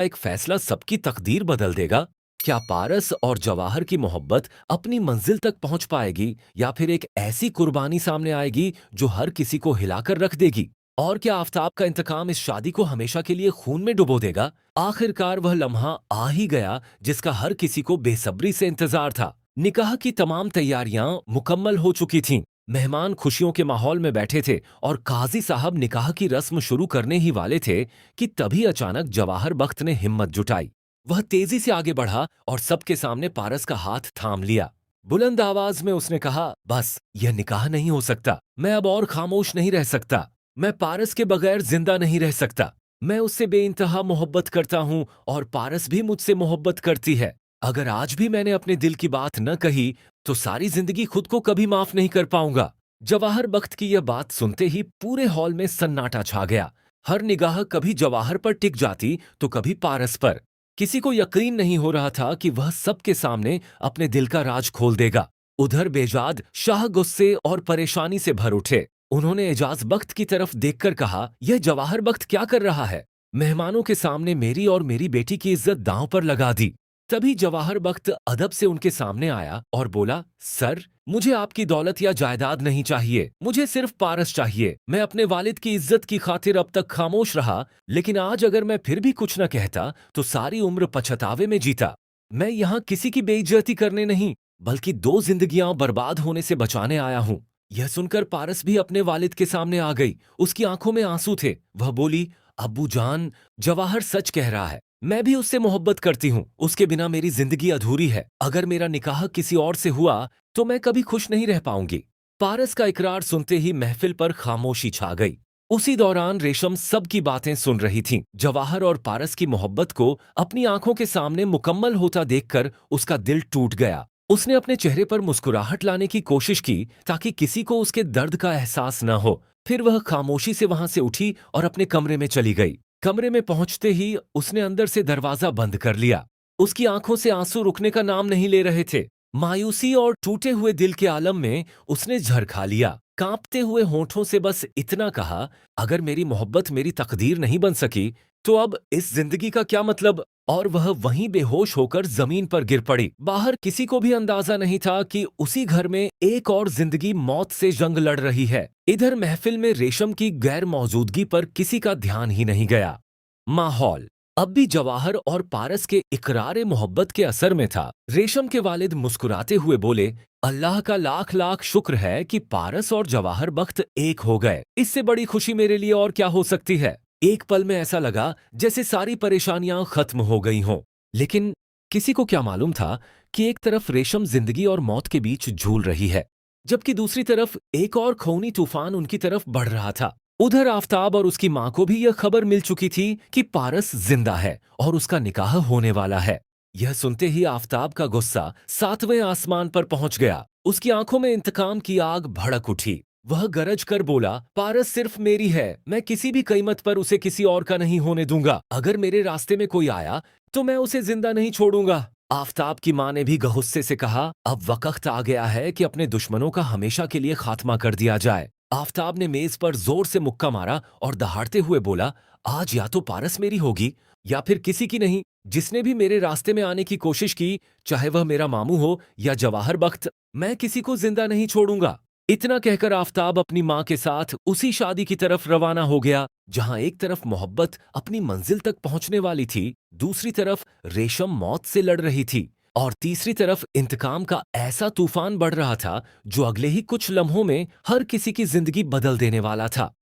एक फैसला सबकी तकदीर बदल देगा? क्या पारस और जवाहर की मोहब्बत अपनी मंजिल तक पहुंच पाएगी या फिर एक ऐसी कुर्बानी सामने आएगी जो हर किसी को हिलाकर रख देगी? और क्या आफताब का इंतकाम इस शादी को हमेशा के लिए खून में डुबो देगा? आखिरकार वह लम्हा आ ही गया जिसका हर किसी को बेसब्री से इंतजार था। निकाह की तमाम तैयारियां मुकम्मल हो चुकी थीं। मेहमान खुशियों के माहौल में बैठे थे और काजी साहब निकाह की रस्म शुरू करने ही वाले थे कि तभी अचानक जवाहर बख्त ने हिम्मत जुटाई। वह तेजी से आगे बढ़ा और सबके सामने पारस का हाथ थाम लिया। बुलंद आवाज में उसने कहा, बस यह निकाह नहीं हो सकता। मैं अब और खामोश नहीं रह सकता। मैं पारस के बगैर जिंदा नहीं रह सकता। मैं उससे बेइंतहा मोहब्बत करता हूं और पारस भी मुझसे मोहब्बत करती है। अगर आज भी मैंने अपने दिल की बात न कही तो सारी जिंदगी खुद को कभी माफ नहीं कर पाऊंगा। जवाहर बख्त की यह बात सुनते ही पूरे हॉल में सन्नाटा छा गया। हर निगाह कभी जवाहर पर टिक जाती तो कभी पारस पर। किसी को यकीन नहीं हो रहा था कि वह सबके सामने अपने दिल का राज खोल देगा। उधर बेजाद शाह गुस्से और परेशानी से भर उठे। उन्होंने एजाज बख्त की तरफ देखकर कहा, यह जवाहर बख्त क्या कर रहा है? मेहमानों के सामने मेरी और मेरी बेटी की इज्जत दांव पर लगा दी। तभी जवाहर बख्त अदब से उनके सामने आया और बोला, सर, मुझे आपकी दौलत या जायदाद नहीं चाहिए। मुझे सिर्फ पारस चाहिए। मैं अपने वालिद की इज्जत की खातिर अब तक खामोश रहा, लेकिन आज अगर मैं फिर भी कुछ न कहता तो सारी उम्र पछतावे में जीता। मैं यहाँ किसी की बेइज्जती करने नहीं, बल्कि दो जिंदगियां बर्बाद होने से बचाने आया हूँ। यह सुनकर पारस भी अपने वालिद के सामने आ गई। उसकी आंखों में आंसू थे। वह बोली, अब्बू जान, जवाहर सच कह रहा है। मैं भी उससे मोहब्बत करती हूँ। उसके बिना मेरी जिंदगी अधूरी है। अगर मेरा निकाह किसी और से हुआ तो मैं कभी खुश नहीं रह पाऊंगी। पारस का इकरार सुनते ही महफिल पर खामोशी छा गई। उसी दौरान रेशम सबकी बातें सुन रही थी। जवाहर और पारस की मोहब्बत को अपनी आंखों के सामने मुकम्मल होता देखकर उसका दिल टूट गया। उसने अपने चेहरे पर मुस्कुराहट लाने की कोशिश की ताकि किसी को उसके दर्द का एहसास न हो। फिर वह खामोशी से वहां से उठी और अपने कमरे में चली गई। कमरे में पहुंचते ही उसने अंदर से दरवाजा बंद कर लिया। उसकी आंखों से आंसू रुकने का नाम नहीं ले रहे थे। मायूसी और टूटे हुए दिल के आलम में उसने झरखा लिया। कांपते हुए होठों से बस इतना कहा, अगर मेरी मोहब्बत मेरी तकदीर नहीं बन सकी तो अब इस जिंदगी का क्या मतलब? और वह वहीं बेहोश होकर जमीन पर गिर पड़ी। बाहर किसी को भी अंदाजा नहीं था कि उसी घर में एक और जिंदगी मौत से जंग लड़ रही है। इधर महफिल में रेशम की गैर मौजूदगी पर किसी का ध्यान ही नहीं गया। माहौल अब भी जवाहर और पारस के इकरारे मोहब्बत के असर में था। रेशम के वालिद मुस्कुराते हुए बोले, अल्लाह का लाख लाख शुक्र है कि पारस और जवाहर बख्त एक हो गए। इससे बड़ी खुशी मेरे लिए और क्या हो सकती है? एक पल में ऐसा लगा जैसे सारी परेशानियां खत्म हो गई हों। लेकिन किसी को क्या मालूम था कि एक तरफ रेशम जिंदगी और मौत के बीच झूल रही है, जबकि दूसरी तरफ एक और खूनी तूफान उनकी तरफ बढ़ रहा था। उधर आफताब और उसकी मां को भी यह खबर मिल चुकी थी कि पारस जिंदा है और उसका निकाह होने वाला है। यह सुनते ही आफताब का गुस्सा सातवें आसमान पर पहुंच गया। उसकी आंखों में इंतकाम की आग भड़क उठी। वह गरज कर बोला, पारस सिर्फ मेरी है। मैं किसी भी कीमत पर उसे किसी और का नहीं होने दूंगा। अगर मेरे रास्ते में कोई आया तो मैं उसे जिंदा नहीं छोड़ूंगा। आफताब की मां ने भी गुस्से से कहा, अब वक्त आ गया है कि अपने दुश्मनों का हमेशा के लिए खात्मा कर दिया जाए। आफताब ने मेज पर जोर से मुक्का मारा और दहाड़ते हुए बोला, आज या तो पारस मेरी होगी या फिर किसी की नहीं। जिसने भी मेरे रास्ते में आने की कोशिश की, चाहे वह मेरा मामू हो या जवाहर बख्त, मैं किसी को जिंदा नहीं छोड़ूंगा। इतना कहकर आफताब अपनी मां के साथ उसी शादी की तरफ रवाना हो गया जहां एक तरफ मोहब्बत अपनी मंजिल तक पहुंचने वाली थी, दूसरी तरफ रेशम मौत से लड़ रही थी और तीसरी तरफ इंतकाम का ऐसा तूफान बढ़ रहा था जो अगले ही कुछ लम्हों में हर किसी की जिंदगी बदल देने वाला था।